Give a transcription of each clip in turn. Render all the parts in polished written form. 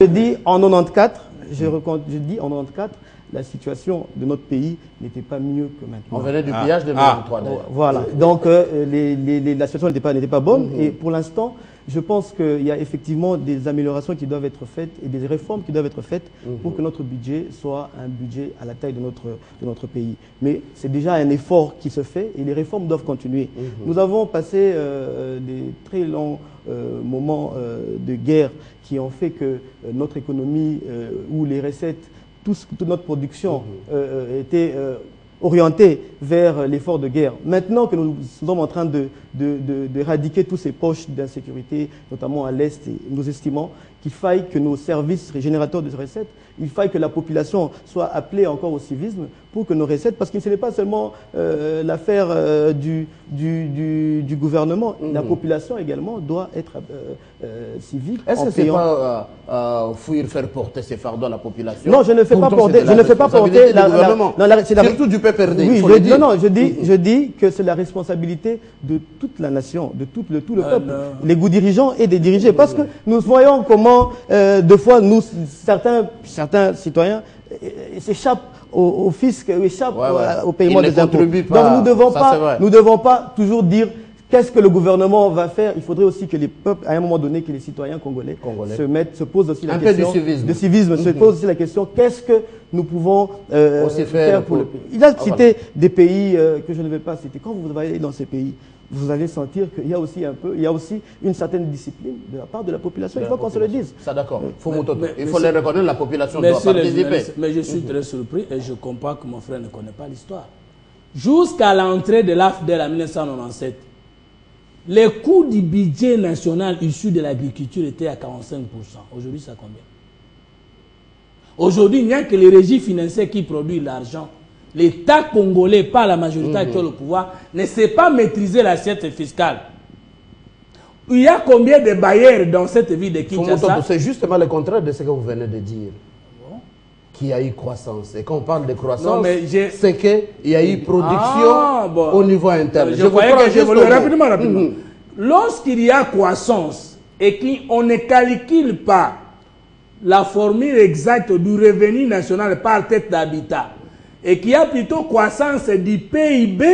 Je dis en 94, je dis en 94, la situation de notre pays n'était pas mieux que maintenant. On venait du pillage de 1993. Voilà. Donc, la situation n'était pas bonne. Et pour l'instant, je pense qu'il y a effectivement des améliorations qui doivent être faites et des réformes qui doivent être faites pour que notre budget soit un budget à la taille de notre pays. Mais c'est déjà un effort qui se fait et les réformes doivent continuer. Nous avons passé des très longs moments de guerre qui ont fait que notre économie ou les recettes, toute notre production était orientée vers l'effort de guerre. Maintenant que nous sommes en train d'éradiquer tous ces poches d'insécurité, notamment à l'Est, et nous estimons qu'il faille que nos services générateurs de recettes, il faille que la population soit appelée encore au civisme pour que nos recettes, parce que ce n'est pas seulement l'affaire du gouvernement, la population également doit être civique. Est-ce que ce n'est pas fuir faire porter ces fardeaux à la population? Non, je ne fais pas porter, surtout du PPRD. Oui, je dis que c'est la responsabilité de toute la nation, de tout le peuple, les dirigeants et des dirigés, parce que nous voyons comment deux fois certains citoyens s'échappent au fisc, échappent au paiement des impôts. Donc nous ne devons pas toujours dire qu'est-ce que le gouvernement va faire. Il faudrait aussi que les peuples, à un moment donné, que les citoyens congolais se posent aussi la question de civisme, se posent aussi la question qu'est-ce que nous pouvons faire pour le pays. Il a cité des pays que je ne vais pas citer. Quand vous allez dans ces pays, vous allez sentir qu'il y a aussi une certaine discipline de la part de la population. Il faut qu'on se le dise. Ça d'accord. Il faut les reconnaître, la population doit participer. Mais je suis très surpris et je comprends que mon frère ne connaît pas l'histoire. Jusqu'à l'entrée de l'AFDEL en 1997, les coûts du budget national issu de l'agriculture étaient à 45%. Aujourd'hui, c'est combien? Aujourd'hui, il n'y a que les régies financières qui produisent l'argent. L'État congolais, par la majorité actuelle au pouvoir, ne sait pas maîtriser l'assiette fiscale. Il y a combien de bailleurs dans cette ville de Kinshasa? C'est justement le contraire de ce que vous venez de dire. Qu'il y a eu croissance. Et quand on parle de croissance, c'est qu'il y a eu production au niveau interne. Je voyais que j'évolue rapidement. Lorsqu'il y a croissance et qu'on ne calcule pas la formule exacte du revenu national par tête d'habitat, et qu'il y a plutôt croissance du PIB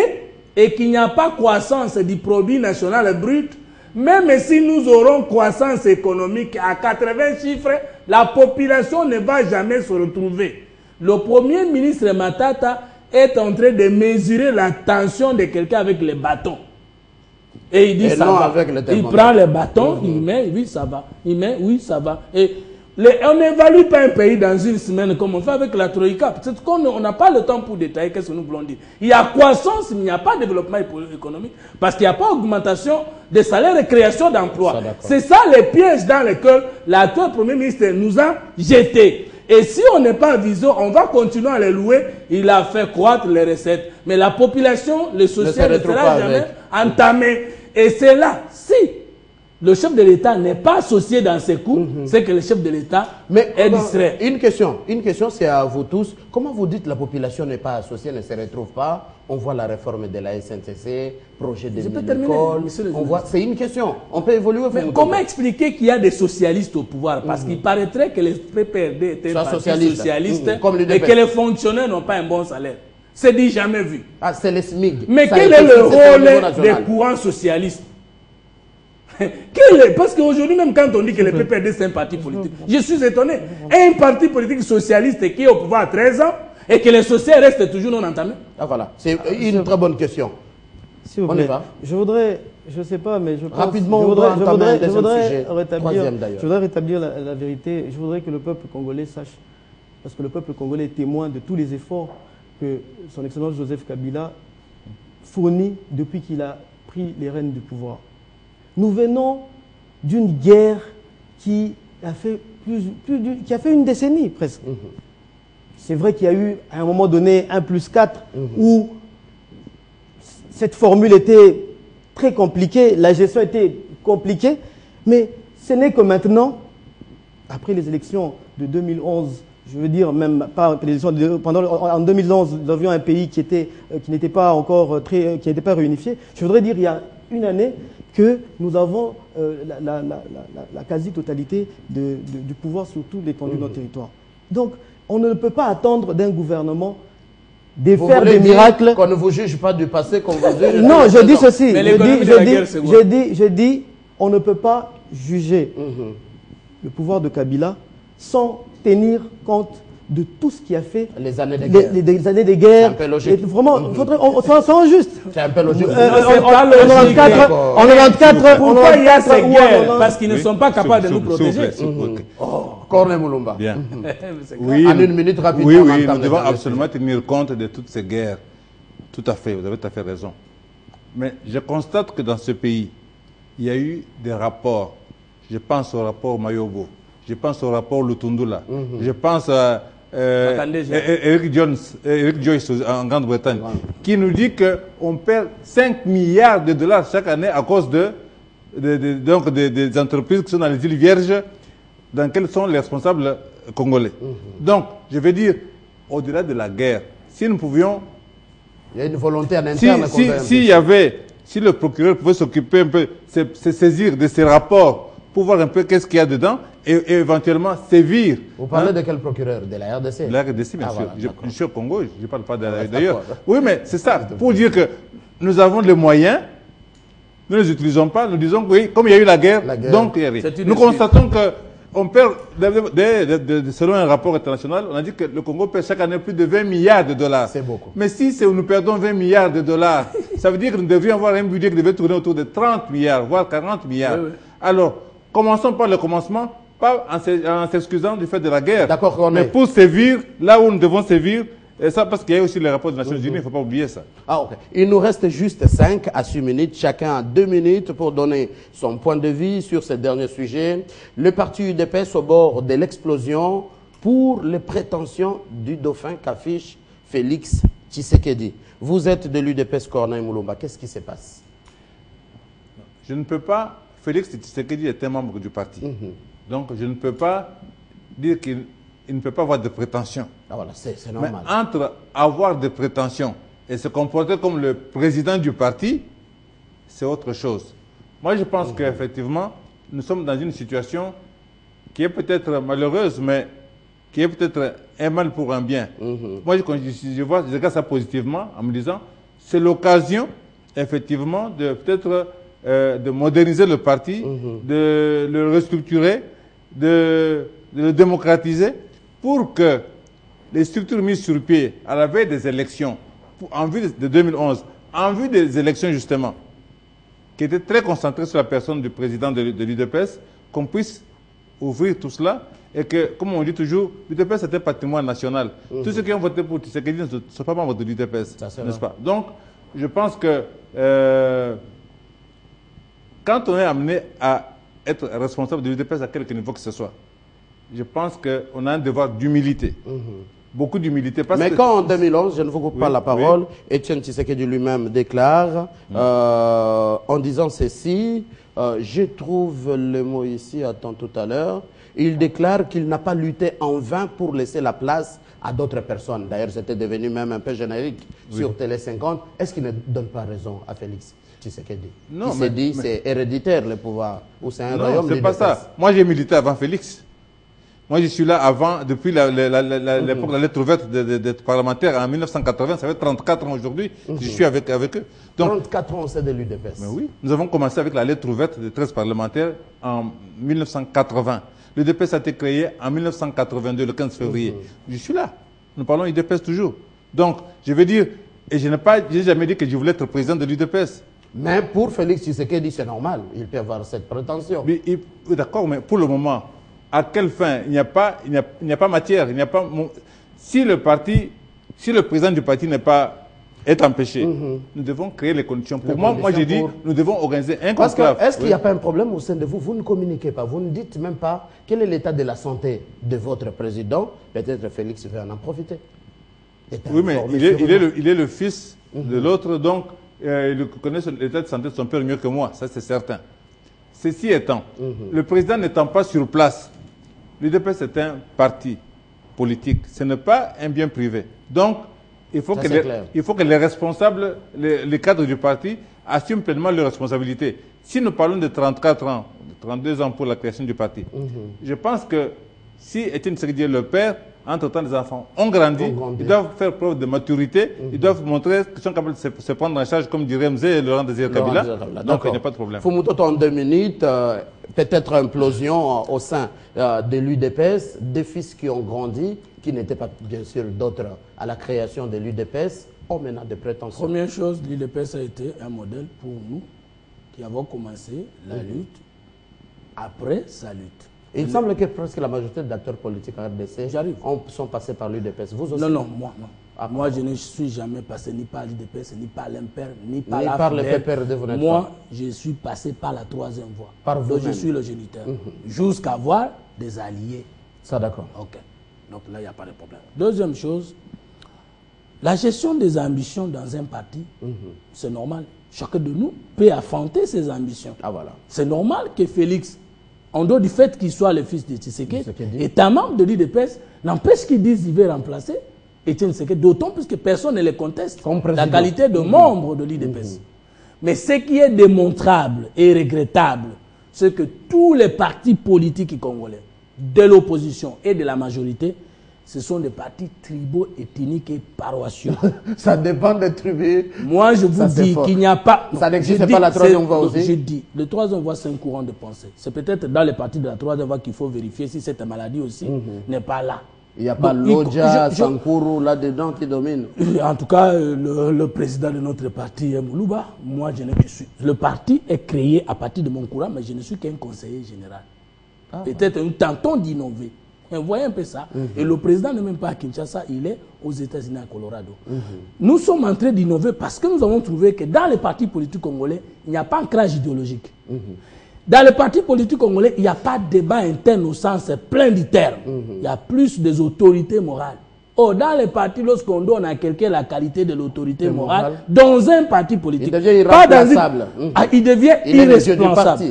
et qu'il n'y a pas croissance du produit national brut, même si nous aurons croissance économique à 80 chiffres, la population ne va jamais se retrouver. Le Premier ministre Matata est en train de mesurer la tension de quelqu'un avec les bâtons. Et il dit ça va. Il prend les bâtons, il met, oui ça va. Il met, oui ça va. Et on n'évalue pas un pays dans une semaine comme on fait avec la Troïka. Peut-être qu'on n'a pas le temps pour détailler qu'est-ce que nous voulons dire. Il y a croissance, mais il n'y a pas de développement économique parce qu'il n'y a pas augmentation des salaires et création d'emplois. C'est ça les pièges dans lesquels l'actuel Premier ministre nous a jetés. Et si on n'est pas avisé, on va continuer à les louer. Il a fait croître les recettes. Mais la population, le social ne sera jamais entamé. Et c'est là, si le chef de l'État n'est pas associé dans ces coûts, c'est que le chef de l'État est distrait. Une question c'est à vous tous. Comment vous dites que la population n'est pas associée, ne se retrouve pas? On voit la réforme de la SNCC, projet de l'école. C'est une question. On peut évoluer. Mais comment expliquer qu'il y a des socialistes au pouvoir? Parce qu'il paraîtrait que les PPRD étaient socialistes et que les fonctionnaires n'ont pas un bon salaire. C'est dit jamais vu. Ah, c'est les SMIG. Mais quel est le rôle des courants socialistes? Parce qu'aujourd'hui, même quand on dit que le PPRD c'est un parti politique, je suis étonné. Un parti politique socialiste qui est au pouvoir à 13 ans et que les sociaux restent toujours non entamés. Ah voilà, c'est une très bonne question. Si vous voulez, je voudrais, je ne sais pas, mais je pense... Rapidement, je voudrais rétablir la vérité. Je voudrais que le peuple congolais sache, parce que le peuple congolais est témoin de tous les efforts que son Excellence Joseph Kabila fournit depuis qu'il a pris les rênes du pouvoir. Nous venons d'une guerre qui a fait une décennie presque. C'est vrai qu'il y a eu à un moment donné 1+4 où cette formule était très compliquée, la gestion était compliquée, mais ce n'est que maintenant, après les élections de 2011, je veux dire même pas les élections en 2011, nous avions un pays qui n'était pas encore qui n'était pas réunifié. Je voudrais dire il y a une année que nous avons la quasi-totalité du pouvoir sur toute l'étendue de notre territoire. Donc, on ne peut pas attendre d'un gouvernement de faire des miracles. Qu'on ne vous juge pas du passé, qu'on vous juge. Non, je dis ceci. Je dis, on ne peut pas juger le pouvoir de Kabila sans tenir compte de tout ce qui a fait les années de guerre. Les années de guerre. C'est un peu logique. Vraiment, c'est juste. C'est un peu logique. En 94, pourquoi il y a ces guerres? Parce qu'ils ne sont pas capables de nous protéger. Corne Moulumba. Bien. Oui, en une minute rapidement. Oui, nous devons absolument tenir compte de toutes ces guerres. Tout à fait, vous avez tout à fait raison. Mais je constate que dans ce pays, il y a eu des rapports. Je pense au rapport Mayobo. Je pense au rapport Lutundula. Je pense à Eric Joyce en Grande-Bretagne, qui nous dit qu'on perd 5 milliards de dollars chaque année à cause des entreprises qui sont dans les îles Vierges, dans lesquelles sont les responsables congolais. Donc, je veux dire, au-delà de la guerre, si nous pouvions... Il y a une volonté en interne. Si le procureur pouvait s'occuper un peu, se saisir de ces rapports, pour voir un peu qu'est-ce qu'il y a dedans, et éventuellement sévir. Vous parlez de quel procureur? De la RDC? De la RDC, bien sûr. Voilà, je suis au Congo, je ne parle pas d'ailleurs. Oui, mais c'est ça, pour dire que nous avons les moyens, nous ne les utilisons pas, nous disons que oui, comme il y a eu la guerre. Donc il y a rien. Nous constatons qu'on perd, selon un rapport international, on a dit que le Congo perd chaque année plus de 20 milliards de dollars. C'est beaucoup. Mais si nous perdons 20 milliards de dollars, ça veut dire que nous devrions avoir un budget qui devait tourner autour de 30 milliards, voire 40 milliards. Oui. Alors, commençons par le commencement, pas en s'excusant du fait de la guerre, mais pour sévir là où nous devons sévir, et ça parce qu'il y a aussi les rapports des Nations Unies, il ne faut pas oublier ça. Ah, ok. Il nous reste juste 5 à 6 minutes, chacun a 2 minutes pour donner son point de vue sur ce dernier sujet. Le parti UDPS au bord de l'explosion pour les prétentions du dauphin qu'affiche Félix Tshisekedi. Vous êtes de l'UDPS Corneille Moulumba, qu'est-ce qui se passe? Je ne peux pas... Félix Tshisekedi est un membre du parti. Donc, je ne peux pas dire qu'il ne peut pas avoir de prétentions. Ah, voilà, c'est normal. Mais entre avoir des prétentions et se comporter comme le président du parti, c'est autre chose. Moi, je pense qu'effectivement, nous sommes dans une situation qui est peut-être malheureuse, mais qui est peut-être un mal pour un bien. Moi, je regarde ça positivement en me disant, c'est l'occasion, effectivement, de peut-être... de moderniser le parti, de le restructurer, de le démocratiser pour que les structures mises sur pied à la veille des élections, en vue de 2011, en vue des élections justement, qui étaient très concentrées sur la personne du président de l'UDPS, qu'on puisse ouvrir tout cela et que, comme on dit toujours, l'UDPS est un patrimoine national. Tous ceux qui ont voté pour Tshisekedi ne sont pas membres de l'UDPS, n'est-ce pas? Donc, je pense que quand on est amené à être responsable de l'UDPS à quelque niveau que ce soit, je pense qu'on a un devoir d'humilité. Beaucoup d'humilité. Mais quand en 2011, je ne vous coupe pas la parole, Etienne Tshisekedi lui-même déclare, en disant ceci, je trouve le mot ici, attends tout à l'heure, il déclare qu'il n'a pas lutté en vain pour laisser la place à d'autres personnes. D'ailleurs, c'était devenu même un peu générique sur Télé 50. Est-ce qu'il ne donne pas raison à Félix Tshisekedi? Non, qui s'est dit c'est héréditaire le pouvoir, ou c'est un royaume? Non, c'est pas ça. Moi, j'ai milité avant Félix. Moi, je suis là avant, depuis l'époque de la lettre ouverte d'être parlementaire en 1980, ça fait 34 ans aujourd'hui, je suis avec eux. Donc, 34 ans, c'est de l'UDPS. Mais oui, nous avons commencé avec la lettre ouverte des 13 parlementaires en 1980. L'UDPS a été créé en 1982, le 15 février. Je suis là. Nous parlons UDPS toujours. Donc, je veux dire, et je n'ai jamais dit que je voulais être président de l'UDPS. Mais pour Félix Tshisekedi, c'est normal. Il peut avoir cette prétention. D'accord, mais pour le moment, à quelle fin? Il n'y a pas matière. Il n'y a pas. Si le président du parti est empêché, nous devons créer les conditions. Pour moi, j'ai dit, nous devons organiser un conclave. Est-ce qu'il n'y a pas un problème au sein de vous? Vous ne communiquez pas. Vous ne dites même pas quel est l'état de la santé de votre président. Peut-être Félix veut en profiter. Oui, mais il est le fils de l'autre, donc il connaît l'état de santé de son père mieux que moi, ça c'est certain. Ceci étant, le président n'étant pas sur place, l'UDPS est un parti politique, ce n'est pas un bien privé. Donc, il faut que les responsables, les cadres du parti assument pleinement leurs responsabilités. Si nous parlons de 34 ans, de 32 ans pour la création du parti, je pense que si Étienne Tshisekedi est le père, entre-temps, les enfants ont grandi, ils doivent faire preuve de maturité, ils doivent montrer qu'ils sont capables de se prendre en charge, comme dirait Mzé et Laurent Désiré Kabila. Donc, il n'y a pas de problème. Fumoutoto, en 2 minutes, peut-être implosion au sein de l'UDPS, des fils qui ont grandi, qui n'étaient pas, bien sûr, d'autres à la création de l'UDPS, ont maintenant des prétentions. Première chose, l'UDPS a été un modèle pour nous qui avons commencé la lutte après sa lutte. Il semble que presque la majorité d'acteurs politiques à RDC sont passés par l'UDPS. Vous aussi? Non, moi, non. Moi, je ne suis jamais passé ni par l'UDPS, ni par l'IMPER, ni par la par le PPRD. Moi, je suis passé par la 3e voie. Par vous. Donc, je suis le géniteur. Jusqu'à avoir des alliés. Ça, d'accord. Ok. Donc là, il n'y a pas de problème. Deuxième chose, la gestion des ambitions dans un parti, c'est normal. Chacun de nous peut affronter ses ambitions. Ah, voilà. C'est normal que Félix, en dehors du fait qu'il soit le fils de Tshisekedi, est un membre de l'UDPS, n'empêche qu'ils disent qu'il veut remplacer Étienne Tshisekedi, d'autant plus que personne ne le conteste, la qualité de membre de l'UDPS. Mais ce qui est démontrable et regrettable, c'est que tous les partis politiques congolais, de l'opposition et de la majorité, ce sont des partis tribaux, ethniques et paroissiaux. Ça dépend des tribus. Moi, je vous dis qu'il n'y a pas... Ça n'existe pas la 3e voie aussi. Je dis, le 3e voie, c'est un courant de pensée. C'est peut-être dans les partis de la 3e voie qu'il faut vérifier si cette maladie aussi n'est pas là. Il n'y a pas Lodja, Sankuru là-dedans qui domine. En tout cas, le président de notre parti est Moulouba. Moi, je ne suis... Le parti est créé à partir de mon courant, mais je ne suis qu'un conseiller général. Peut-être nous tentons d'innover. Voyez un peu ça. Et le président n'est même pas à Kinshasa, il est aux États-Unis, à Colorado. Nous sommes en train d'innover parce que nous avons trouvé que dans les partis politiques congolais, il n'y a pas ancrage idéologique. Dans les partis politiques congolais, il n'y a pas de débat interne au sens plein du terme. Il y a plus des autorités morales. Or, dans les partis, lorsqu'on donne à quelqu'un la qualité de l'autorité morale, dans un parti politique, il devient irremplaçable. Il devient irresponsable.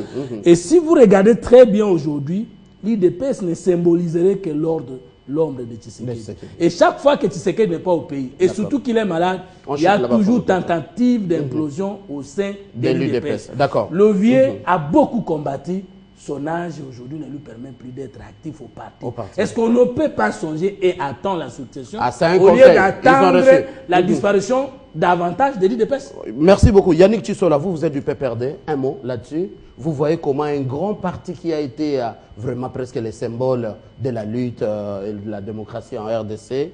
Et si vous regardez très bien aujourd'hui, l'UDPS ne symboliserait que l'ombre de Tshisekedi. Et chaque fois que Tshisekedi n'est pas au pays, et surtout qu'il est malade, il y a toujours tentative d'implosion au sein de l'UDPS. Le vieux a beaucoup combattu. Son âge aujourd'hui ne lui permet plus d'être actif au parti. Est-ce qu'on ne peut pas songer et attendre la succession au lieu d'attendre la disparition davantage de l'UDPS? Merci beaucoup. Yannick Tissola, vous êtes du PPRD. Un mot là-dessus. Vous voyez comment un grand parti qui a été vraiment presque le symbole de la lutte et de la démocratie en RDC,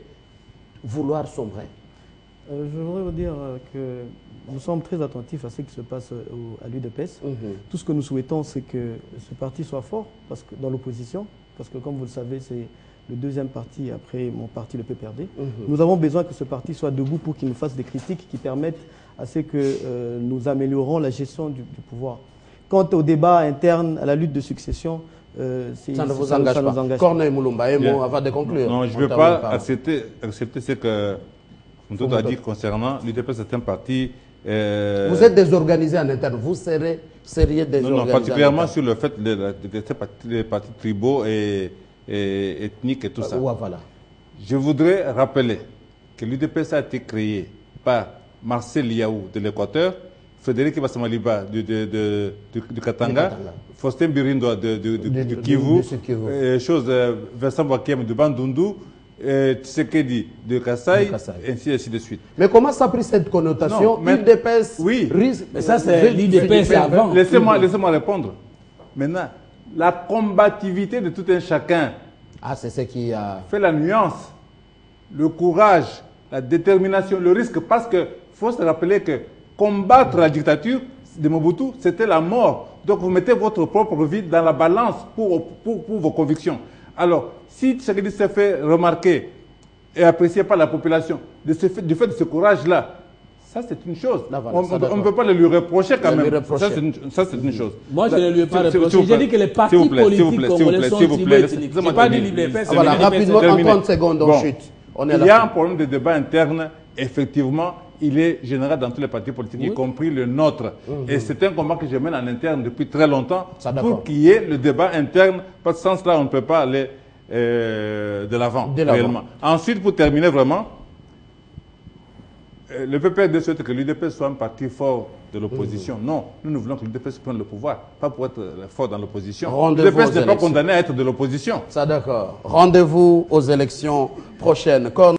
vouloir sombrer. Je voudrais vous dire que nous sommes très attentifs à ce qui se passe à l'UDPS. Tout ce que nous souhaitons, c'est que ce parti soit fort dans l'opposition, parce que comme vous le savez, c'est le 2e parti après mon parti, le PPRD. Nous avons besoin que ce parti soit debout pour qu'il nous fasse des critiques qui permettent à ce que nous améliorons la gestion du pouvoir. Quant au débat interne, à la lutte de succession, ça ne vous engage pas. Corneille Moulumba, un mot avant de conclure. Non, je ne veux pas accepter ce que Moutoto a dit concernant l'UDPS, c'est un parti... Vous êtes désorganisé en interne, vous seriez désorganisé. Non, particulièrement sur le fait des partis tribaux et ethniques et tout ça. Voilà. Je voudrais rappeler que l'UDPS a été créé par Marcel Yaou de l'Équateur, Frédéric Bassamaliba du Katanga, Faustin Birindo du Kivu, Vincent Wakiem de Bandundu, Tshisekedi de Kasaï, ainsi de suite. Mais comment ça a pris cette connotation? l'UDPS risque... Mais ça, c'est l'UDPS avant. Laissez-moi répondre. Maintenant, la combativité de tout un chacun c'est ce qui a... fait la nuance, le courage, la détermination, le risque, parce qu'il faut se rappeler que combattre la dictature de Mobutu, c'était la mort. Donc vous mettez votre propre vie dans la balance pour vos convictions. Alors, si Tshisekedi s'est fait remarquer et apprécié par la population du fait de ce courage-là, ça c'est une chose. On ne peut pas le lui reprocher quand même. Ça c'est une chose. Moi je ne lui ai pas reproché. J'ai dit que les partis politiques congolais sont tribaux-ethniques. Je n'ai pas dit l'UDPS. Voilà, rapidement, en 30 secondes, on chute. Il y a un problème de débat interne, effectivement. Il est général dans tous les partis politiques, y compris le nôtre. Et c'est un combat que je mène en interne depuis très longtemps pour qu'il y ait le débat interne. Pas de sens là, on ne peut pas aller de l'avant réellement. Ensuite, pour terminer vraiment, le PPRD souhaite que l'UDP soit un parti fort de l'opposition. Non, nous voulons que l'UDP prenne le pouvoir, pas pour être fort dans l'opposition. L'UDP n'est pas condamné à être de l'opposition. Ça, d'accord. Rendez-vous aux élections prochaines.